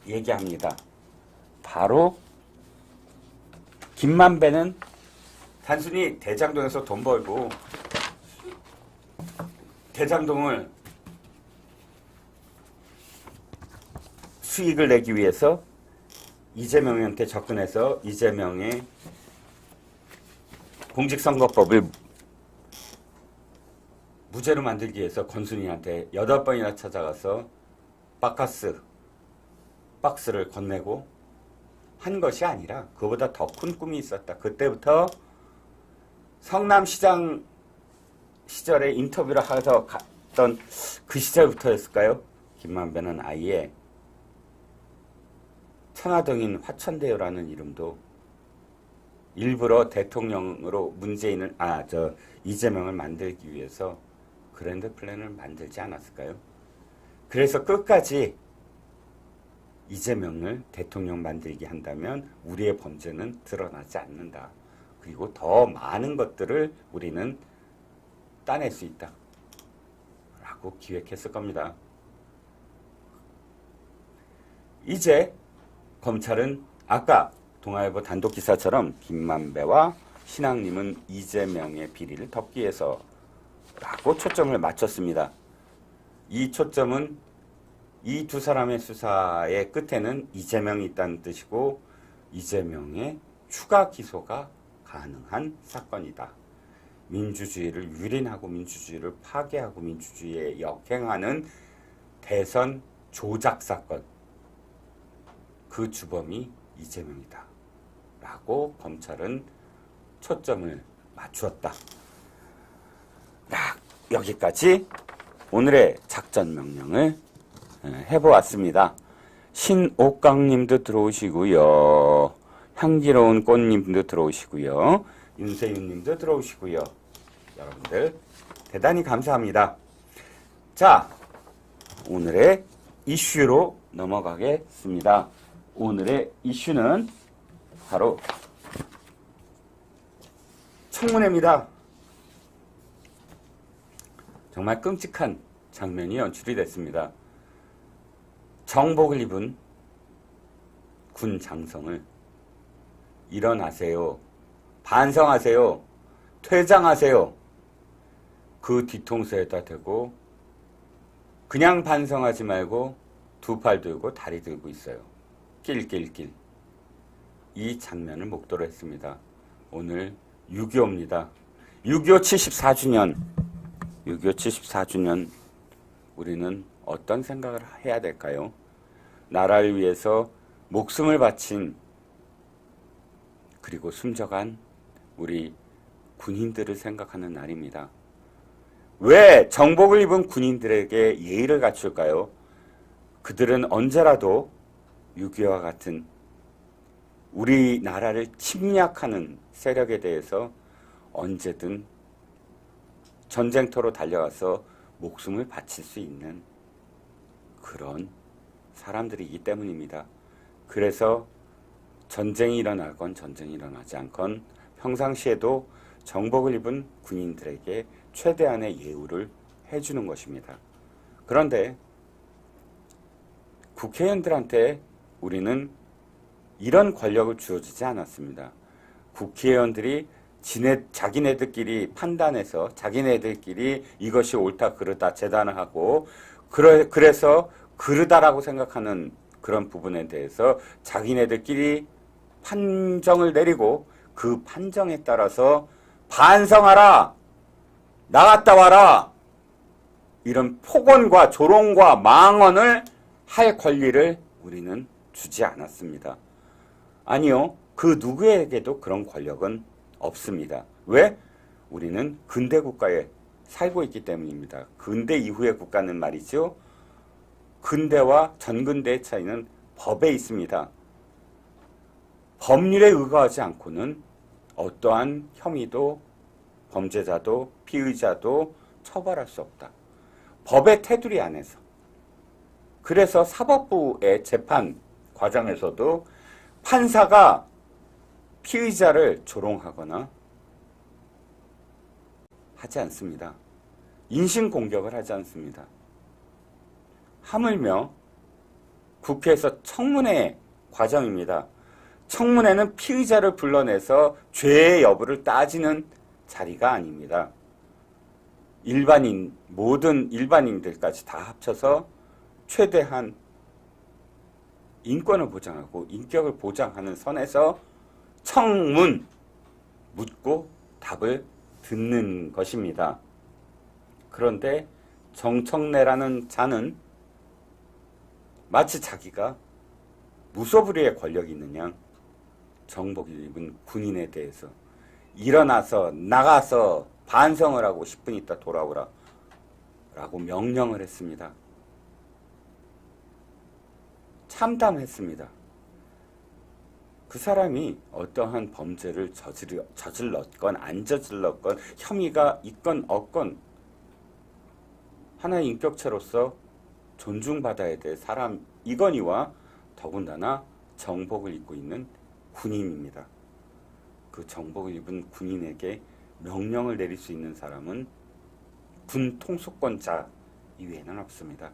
얘기합니다. 바로 김만배는 단순히 대장동에서 돈 벌고 대장동을 수익을 내기 위해서 이재명한테 접근해서 이재명의 공직선거법을 무죄로 만들기 위해서 권순희한테 8번이나 찾아가서 박스를 건네고 한 것이 아니라 그보다 더 큰 꿈이 있었다. 그때부터 성남시장 시절에 인터뷰를 하서 갔던 그 시절부터였을까요? 김만배는 아예 천화동인 화천대유라는 이름도 일부러 대통령으로 이재명을 만들기 위해서 그랜드 플랜을 만들지 않았을까요? 그래서 끝까지 이재명을 대통령 만들게 한다면 우리의 범죄는 드러나지 않는다. 그리고 더 많은 것들을 우리는 따낼 수 있다. 라고 기획했을 겁니다. 이제 검찰은 아까 동아일보 단독 기사처럼 김만배와 신앙님은 이재명의 비리를 덮기 위해서 라고 초점을 맞췄습니다. 이 초점은 이 두 사람의 수사의 끝에는 이재명이 있다는 뜻이고 이재명의 추가 기소가 가능한 사건이다. 민주주의를 유린하고 민주주의를 파괴하고 민주주의에 역행하는 대선 조작 사건. 그 주범이 이재명이다. 라고 검찰은 초점을 맞추었다. 여기까지 오늘의 작전 명령을 해보았습니다. 신옥강님도 들어오시고요. 향기로운 꽃님도 들어오시고요. 윤세윤님도 들어오시고요. 여러분들 대단히 감사합니다. 자, 오늘의 이슈로 넘어가겠습니다. 오늘의 이슈는 바로 청문회입니다. 정말 끔찍한 장면이 연출이 됐습니다. 정복을 입은 군 장성을 일어나세요, 반성하세요, 퇴장하세요, 그 뒤통수에다 대고 그냥 반성하지 말고 두 팔 들고 다리 들고 있어요. 낄낄낄. 이 장면을 목도로 했습니다. 오늘 6.25입니다. 6.25 74주년. 6.25 74주년 우리는 어떤 생각을 해야 될까요? 나라를 위해서 목숨을 바친 그리고 숨져간 우리 군인들을 생각하는 날입니다. 왜 정복을 입은 군인들에게 예의를 갖출까요? 그들은 언제라도 6.25와 같은 우리나라를 침략하는 세력에 대해서 언제든 전쟁터로 달려가서 목숨을 바칠 수 있는 그런 사람들이기 때문입니다. 그래서 전쟁이 일어나건 전쟁이 일어나지 않건 평상시에도 정복을 입은 군인들에게 최대한의 예우를 해주는 것입니다. 그런데 국회의원들한테 우리는 이런 권력을 주어지지 않았습니다. 국회의원들이 자기네들끼리 판단해서 자기네들끼리 이것이 옳다 그르다 재단을 하고 그래서 그르다라고 생각하는 그런 부분에 대해서 자기네들끼리 판정을 내리고 그 판정에 따라서 반성하라, 나갔다 와라, 이런 폭언과 조롱과 망언을 할 권리를 우리는 주지 않았습니다. 아니요, 그 누구에게도 그런 권력은 없습니다. 왜? 우리는 근대 국가에 살고 있기 때문입니다. 근대 이후의 국가는 말이죠. 근대와 전근대의 차이는 법에 있습니다. 법률에 의거하지 않고는 어떠한 혐의도 범죄자도 피의자도 처벌할 수 없다. 법의 테두리 안에서. 그래서 사법부의 재판 과정에서도 판사가 피의자를 조롱하거나 하지 않습니다. 인신공격을 하지 않습니다. 하물며 국회에서 청문회 과정입니다. 청문회는 피의자를 불러내서 죄의 여부를 따지는 자리가 아닙니다. 모든 일반인들까지 다 합쳐서 최대한 인권을 보장하고 인격을 보장하는 선에서 청문, 묻고 답을 듣는 것입니다. 그런데 정청래라는 자는 마치 자기가 무소불위의 권력이 있는 양 정복을 입은 군인에 대해서 일어나서 나가서 반성을 하고 10분 있다 돌아오라 라고 명령을 했습니다. 참담했습니다. 그 사람이 어떠한 범죄를 저질렀건 안 저질렀건 혐의가 있건 없건 하나의 인격체로서 존중받아야 될 사람이거니와 더군다나 정복을 입고 있는 군인입니다. 그 정복을 입은 군인에게 명령을 내릴 수 있는 사람은 군 통수권자 이외에는 없습니다.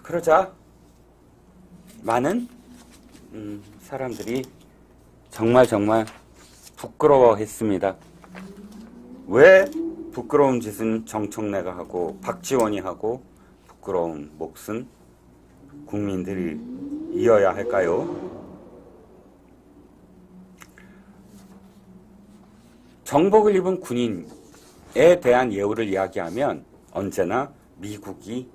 그러자 많은 사람들이 정말 부끄러워했습니다. 왜 부끄러운 짓은 정청래가 하고 박지원이 하고 부끄러운 몫은 국민들이 이어야 할까요? 정복을 입은 군인에 대한 예우를 이야기하면 언제나 미국이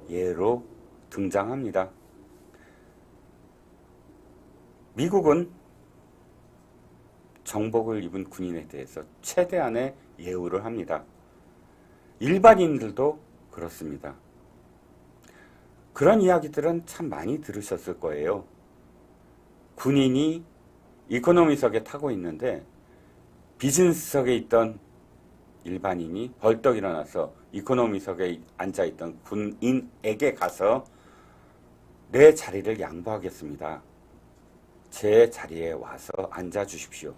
예로 등장합니다. 미국은 정복을 입은 군인에 대해서 최대한의 예우를 합니다. 일반인들도 그렇습니다. 그런 이야기들은 참 많이 들으셨을 거예요. 군인이 이코노미석에 타고 있는데 비즈니스석에 있던 일반인이 벌떡 일어나서 이코노미석에 앉아있던 군인에게 가서 내 자리를 양보하겠습니다. 제 자리에 와서 앉아주십시오.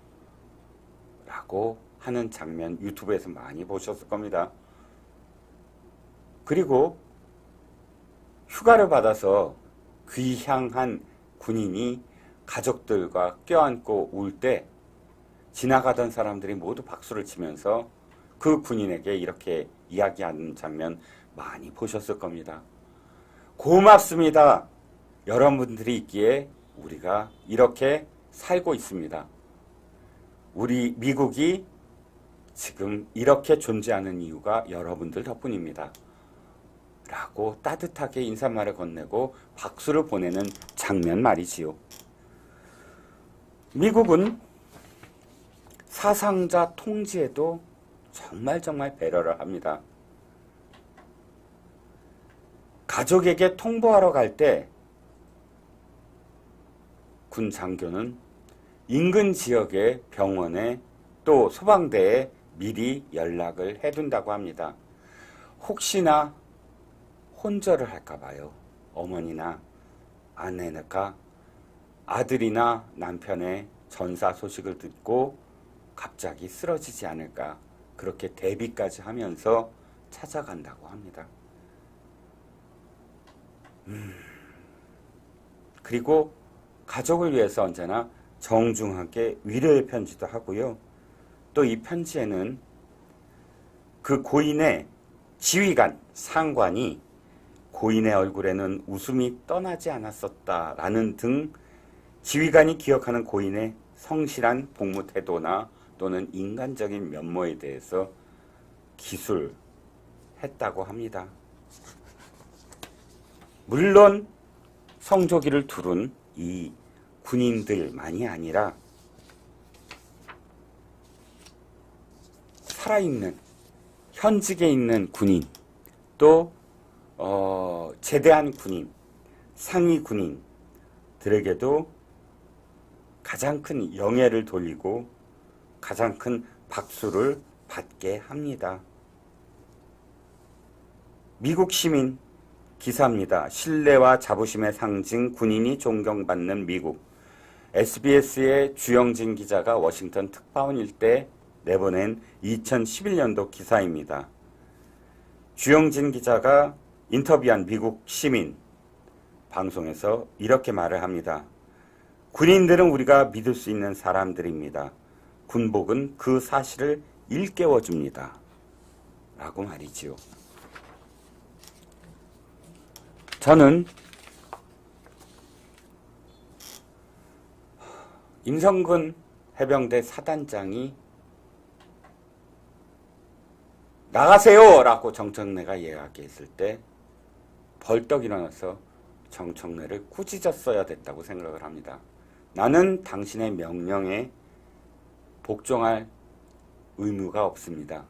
라고 하는 장면 유튜브에서 많이 보셨을 겁니다. 그리고 휴가를 받아서 귀향한 군인이 가족들과 껴안고 울 때 지나가던 사람들이 모두 박수를 치면서 그 군인에게 이렇게 이야기하는 장면 많이 보셨을 겁니다. 고맙습니다. 여러분들이 있기에 우리가 이렇게 살고 있습니다. 우리 미국이 지금 이렇게 존재하는 이유가 여러분들 덕분입니다. 라고 따뜻하게 인사말을 건네고 박수를 보내는 장면 말이지요. 미국은 사상자 통지에도 정말 배려를 합니다. 가족에게 통보하러 갈 때 군 장교는 인근 지역의 병원에 또 소방대에 미리 연락을 해둔다고 합니다. 혹시나 혼절을 할까 봐요. 어머니나 아내가 아들이나 남편의 전사 소식을 듣고 갑자기 쓰러지지 않을까, 그렇게 대비까지 하면서 찾아간다고 합니다. 그리고 가족을 위해서 언제나 정중하게 위로의 편지도 하고요. 또 이 편지에는 그 고인의 지휘관, 상관이 고인의 얼굴에는 웃음이 떠나지 않았었다라는 등 지휘관이 기억하는 고인의 성실한 복무 태도나 또는 인간적인 면모에 대해서 기술했다고 합니다. 물론 성조기를 두른 이 군인들만이 아니라 살아있는 현직에 있는 군인, 또 제대한 군인, 상위 군인들에게도 가장 큰 영예를 돌리고 가장 큰 박수를 받게 합니다. 미국 시민 기사입니다. 신뢰와 자부심의 상징, 군인이 존경받는 미국. SBS의 주영진 기자가 워싱턴 특파원 일대 내보낸 2011년도 기사입니다. 주영진 기자가 인터뷰한 미국 시민 방송에서 이렇게 말을 합니다. 군인들은 우리가 믿을 수 있는 사람들입니다. 군복은 그 사실을 일깨워줍니다. 라고 말이지요. 저는 임성근 해병대 사단장이 나가세요! 라고 정청래가 이야기했을 때 벌떡 일어나서 정청래를 꾸짖었어야 됐다고 생각을 합니다. 나는 당신의 명령에 복종할 의무가 없습니다.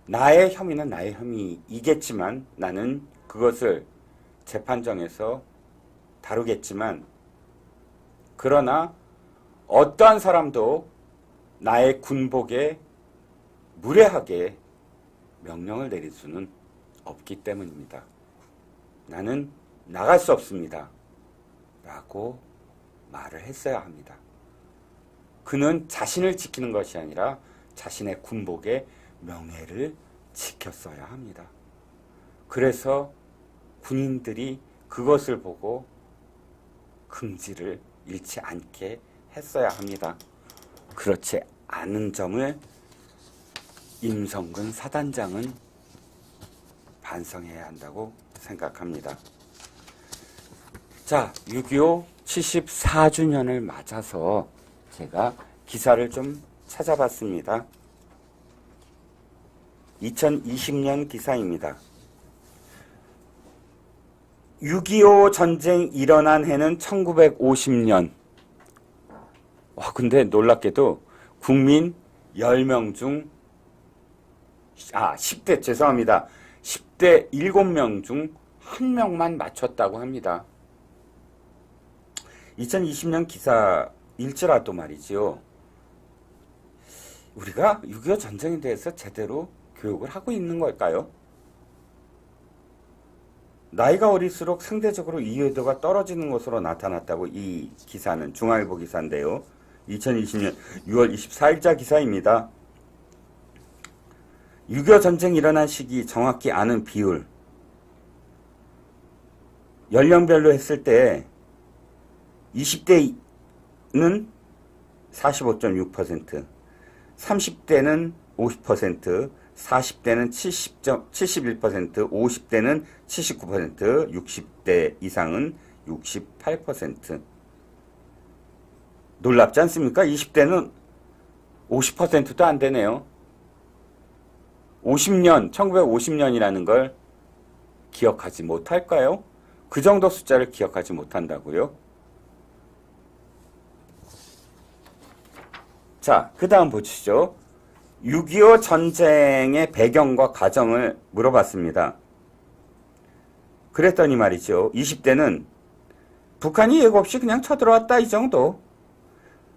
나의 혐의는 나의 혐의이겠지만 나는 그것을 재판정에서 다루겠지만, 그러나 어떠한 사람도 나의 군복에 무례하게 명령을 내릴 수는 없기 때문입니다. 나는 나갈 수 없습니다. 라고 말을 했어야 합니다. 그는 자신을 지키는 것이 아니라 자신의 군복의 명예를 지켰어야 합니다. 그래서 군인들이 그것을 보고 긍지를 잃지 않게 했어야 합니다. 그렇지 않은 점을 임성근 사단장은 반성해야 한다고 생각합니다. 자, 6.25 74주년을 맞아서 제가 기사를 좀 찾아봤습니다. 2020년 기사입니다. 6.25 전쟁 일어난 해는 1950년. 근데 놀랍게도 국민 10명 중 10대, 죄송합니다. 10대 7명 중 1명만 맞췄다고 합니다. 2020년 일지라도 말이지요. 우리가 6.25 전쟁에 대해서 제대로 교육을 하고 있는 걸까요? 나이가 어릴수록 상대적으로 이해도가 떨어지는 것으로 나타났다고 이 기사는 중앙일보 기사인데요. 2020년 6월 24일자 기사입니다. 6.25 전쟁이 일어난 시기 정확히 아는 비율. 연령별로 했을 때 20대는 45.6%, 30대는 50%, 40대는 71%, 50대는 79%, 60대 이상은 68%. 놀랍지 않습니까? 20대는 50%도 안 되네요. 1950년이라는 걸 기억하지 못할까요? 그 정도 숫자를 기억하지 못한다고요? 자, 그 다음 보시죠. 6.25 전쟁의 배경과 과정을 물어봤습니다. 그랬더니 말이죠. 20대는 북한이 예고 없이 그냥 쳐들어왔다 이 정도.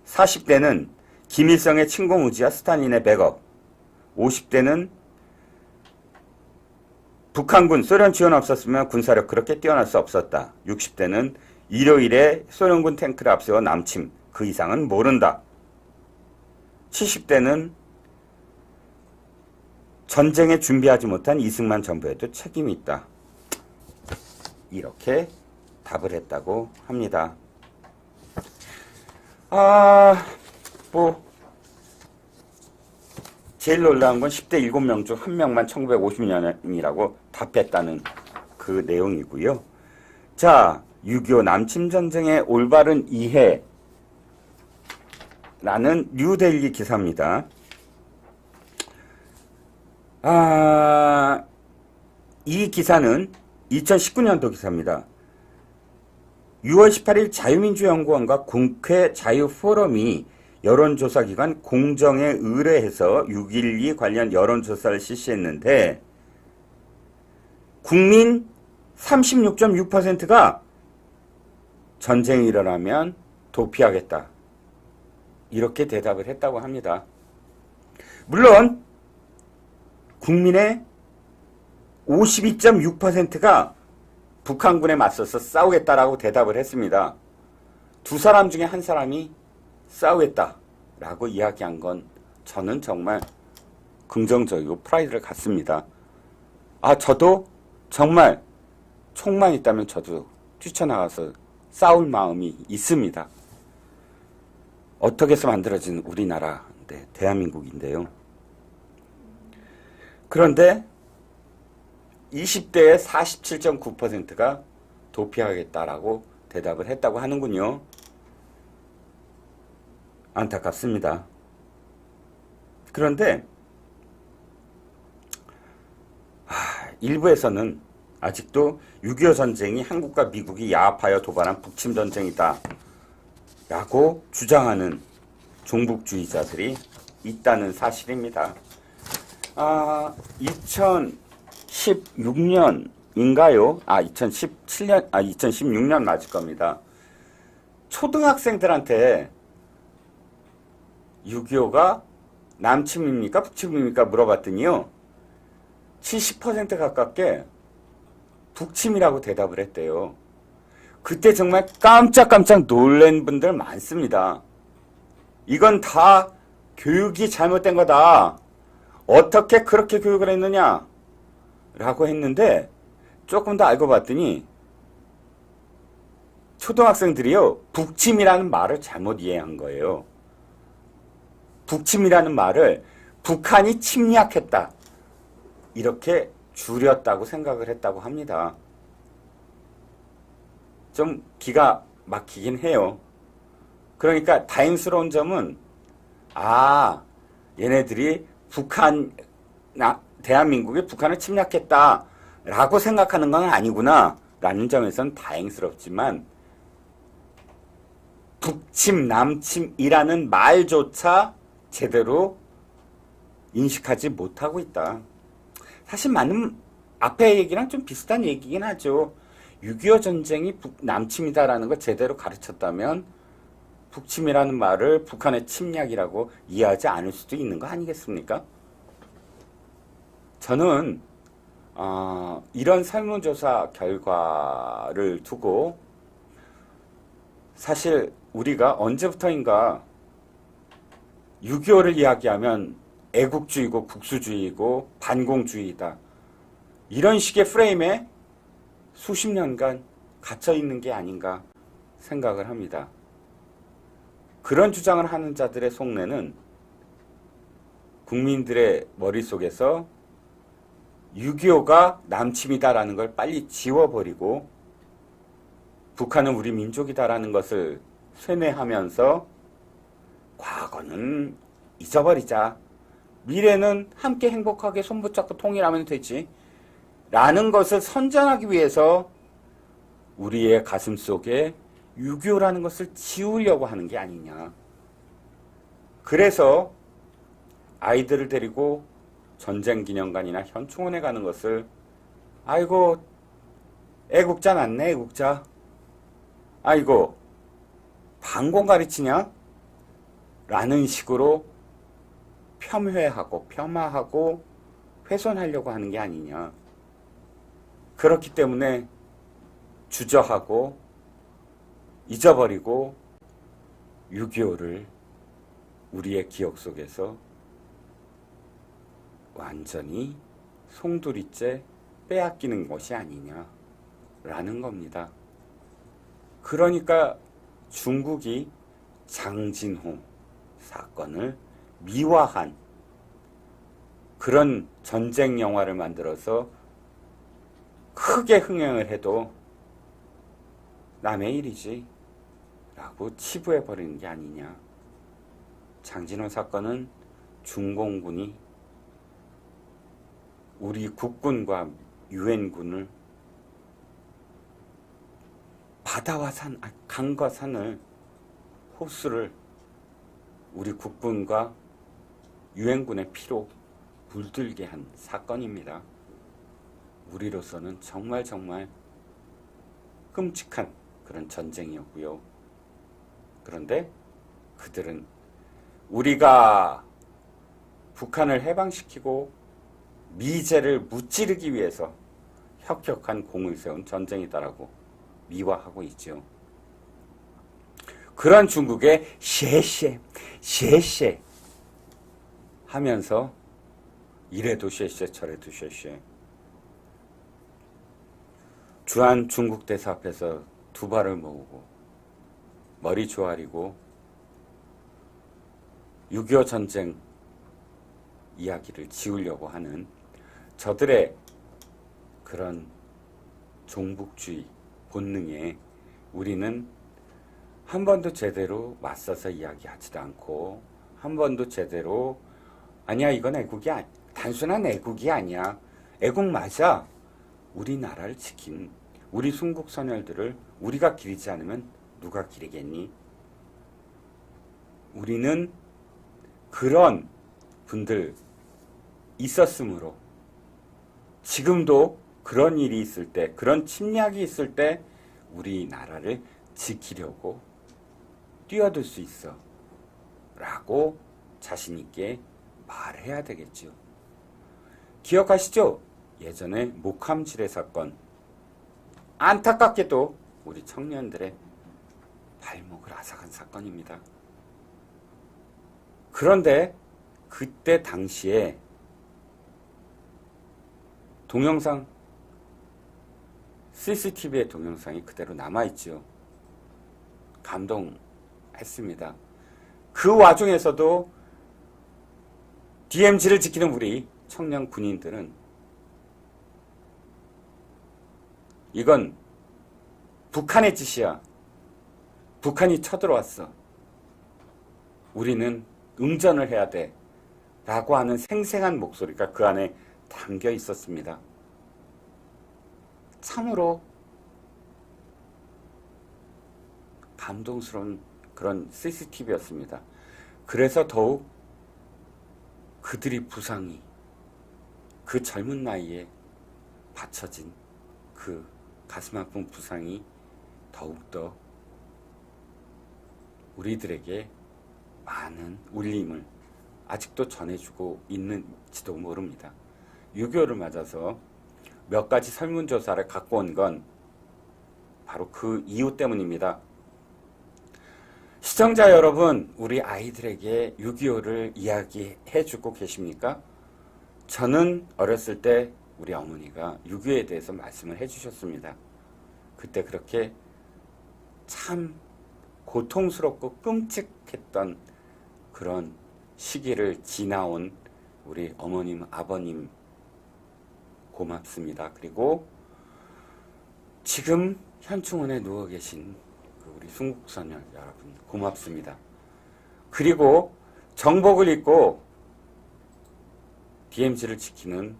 40대는 김일성의 침공의지와 스탈린의 백업. 50대는 북한군 소련 지원 없었으면 군사력 그렇게 뛰어날 수 없었다. 60대는 일요일에 소련군 탱크를 앞세워 남침. 그 이상은 모른다. 70대는 전쟁에 준비하지 못한 이승만 정부에도 책임이 있다. 이렇게 답을 했다고 합니다. 제일 놀라운 건 10대 7명 중 1명만 1950년이라고 답했다는 그 내용이고요. 자, 6.25 남침전쟁의 올바른 이해 라는 뉴델리 기사입니다. 이 기사는 2019년도 기사입니다. 6월 18일 자유민주연구원과 국회 자유포럼이 여론조사기관 공정에 의뢰해서 6.12 관련 여론조사를 실시했는데 국민 36.6%가 전쟁이 일어나면 도피하겠다. 이렇게 대답을 했다고 합니다. 물론 국민의 52.6%가 북한군에 맞서서 싸우겠다라고 대답을 했습니다. 두 사람 중에 한 사람이 싸우겠다라고 이야기한 건 저는 정말 긍정적이고 프라이드를 갖습니다. 저도 정말 총만 있다면 저도 뛰쳐나가서 싸울 마음이 있습니다. 어떻게 해서 만들어진 우리나라, 대한민국인데요. 그런데 20대의 47.9%가 도피하겠다라고 대답을 했다고 하는군요. 안타깝습니다. 그런데 일부에서는 아직도 6.25 전쟁이 한국과 미국이 야합하여 도발한 북침전쟁이다 라고 주장하는 종북주의자들이 있다는 사실입니다. 2016년인가요? 2016년 맞을 겁니다. 초등학생들한테 6.25가 남침입니까? 북침입니까? 물어봤더니요. 70% 가깝게 북침이라고 대답을 했대요. 그때 정말 깜짝깜짝 놀란 분들 많습니다. 이건 다 교육이 잘못된 거다. 어떻게 그렇게 교육을 했느냐? 라고 했는데 조금 더 알고 봤더니 초등학생들이요. 북침이라는 말을 잘못 이해한 거예요. 북침이라는 말을 북한이 침략했다. 이렇게 줄였다고 생각을 했다고 합니다. 좀 기가 막히긴 해요. 그러니까 다행스러운 점은 얘네들이 대한민국이 북한을 침략했다라고 생각하는 건 아니구나 라는 점에서는 다행스럽지만 북침, 남침이라는 말조차 제대로 인식하지 못하고 있다. 사실 많은 앞에 얘기랑 좀 비슷한 얘기긴 하죠. 6.25 전쟁이 남침이다라는 걸 제대로 가르쳤다면 북침이라는 말을 북한의 침략이라고 이해하지 않을 수도 있는 거 아니겠습니까? 저는 이런 설문조사 결과를 두고 사실 우리가 언제부터인가 6.25를 이야기하면 애국주의고 국수주의고 반공주의다. 이런 식의 프레임에 수십 년간 갇혀 있는 게 아닌가 생각을 합니다. 그런 주장을 하는 자들의 속내는 국민들의 머릿속에서 6.25가 남침이다라는 걸 빨리 지워버리고 북한은 우리 민족이다라는 것을 쇠뇌하면서 과거는 잊어버리자. 미래는 함께 행복하게 손붙잡고 통일하면 되지. 라는 것을 선전하기 위해서 우리의 가슴 속에 6.25라는 것을 지우려고 하는 게 아니냐. 그래서 아이들을 데리고 전쟁기념관이나 현충원에 가는 것을 아이고 애국자 맞네 애국자. 아이고 반공 가르치냐? 라는 식으로 폄훼하고 폄하하고 훼손하려고 하는 게 아니냐. 그렇기 때문에 주저하고 잊어버리고 6.25를 우리의 기억 속에서 완전히 송두리째 빼앗기는 것이 아니냐라는 겁니다. 그러니까 중국이 장진호 사건을 미화한 그런 전쟁 영화를 만들어서 크게 흥행을 해도 남의 일이지 라고 치부해버리는 게 아니냐. 장진호 사건은 중공군이 우리 국군과 유엔군을 바다와 강과 산을 호수를 우리 국군과 유엔군의 피로 물들게 한 사건입니다. 우리로서는 정말 끔찍한 그런 전쟁이었고요. 그런데 그들은 우리가 북한을 해방시키고 미제를 무찌르기 위해서 혁혁한 공을 세운 전쟁이다라고 미화하고 있죠. 그런 중국의 셰셰 하면서 이래도 셰셰 저래도 셰셰. 주한 중국 대사 앞에서 두 발을 모으고 머리 조아리고 6.25 전쟁 이야기를 지우려고 하는 저들의 그런 종북주의 본능에 우리는 한 번도 제대로 맞서서 이야기하지도 않고 한 번도 제대로 아니야 이건 애국이 단순한 애국이 아니야. 애국 맞아. 우리나라를 지킨 우리 순국 선열들을 우리가 기리지 않으면 누가 기리겠니? 우리는 그런 분들 있었으므로 지금도 그런 일이 있을 때 그런 침략이 있을 때 우리나라를 지키려고 뛰어들 수 있어 라고 자신 있게 말해야 되겠죠. 기억하시죠? 예전에 목함지뢰 사건, 안타깝게도 우리 청년들의 발목을 앗아간 사건입니다. 그런데 그때 당시에 동영상, CCTV의 동영상이 그대로 남아있죠. 감동했습니다. 그 와중에서도 DMZ를 지키는 우리 청년 군인들은 이건 북한의 짓이야. 북한이 쳐들어왔어. 우리는 응전을 해야 돼. 라고 하는 생생한 목소리가 그 안에 담겨 있었습니다. 참으로 감동스러운 그런 CCTV였습니다. 그래서 더욱 그들이 부상이 그 젊은 나이에 받쳐진 그 가슴 아픈 부상이 더욱더 우리들에게 많은 울림을 아직도 전해주고 있는지도 모릅니다. 6.25를 맞아서 몇 가지 설문조사를 갖고 온 건 바로 그 이유 때문입니다. 시청자 여러분, 우리 아이들에게 6.25를 이야기해주고 계십니까? 저는 어렸을 때 우리 어머니가 6.25에 대해서 말씀을 해주셨습니다. 그때 그렇게 참 고통스럽고 끔찍했던 그런 시기를 지나온 우리 어머님, 아버님 고맙습니다. 그리고 지금 현충원에 누워 계신 우리 순국선열 여러분 고맙습니다. 그리고 정복을 입고 DMZ를 지키는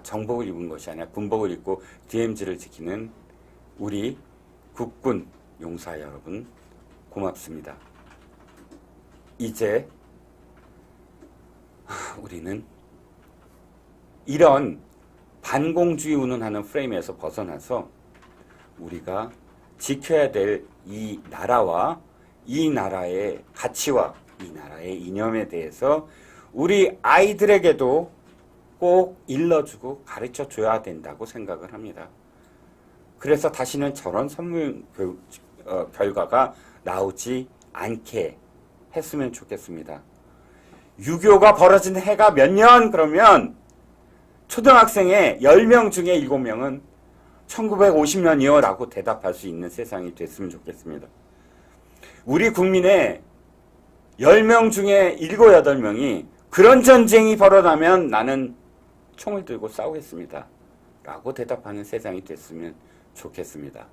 정복을 입은 것이 아니라 군복을 입고 DMZ를 지키는 우리 국군 용사 여러분 고맙습니다. 이제 우리는 이런 반공주의 운운하는 프레임에서 벗어나서 우리가 지켜야 될 이 나라와 이 나라의 가치와 이 나라의 이념에 대해서 우리 아이들에게도 꼭 일러주고 가르쳐줘야 된다고 생각을 합니다. 그래서 다시는 저런 선물 결과가 나오지 않게 했으면 좋겠습니다. 6.25가 벌어진 해가 몇 년? 그러면 초등학생의 10명 중에 7명은 1950년이요 라고 대답할 수 있는 세상이 됐으면 좋겠습니다. 우리 국민의 10명 중에 7, 8명이 그런 전쟁이 벌어나면 나는 총을 들고 싸우겠습니다 라고 대답하는 세상이 됐으면 좋겠습니다.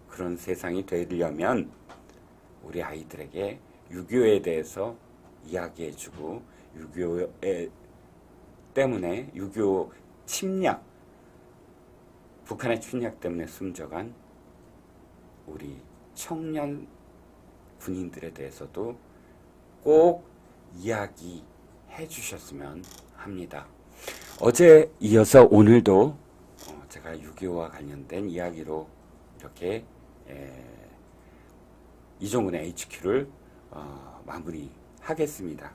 그런 세상이 되려면 우리 아이들에게 6.25에 대해서 이야기해주고 6.25 때문에 6.25 침략, 북한의 침략 때문에 숨져간 우리 청년 군인들에 대해서도 꼭 이야기해 주셨으면 합니다. 어제 이어서 오늘도 제가 6.25와 관련된 이야기로 이렇게 이종훈의 HQ를 마무리하겠습니다.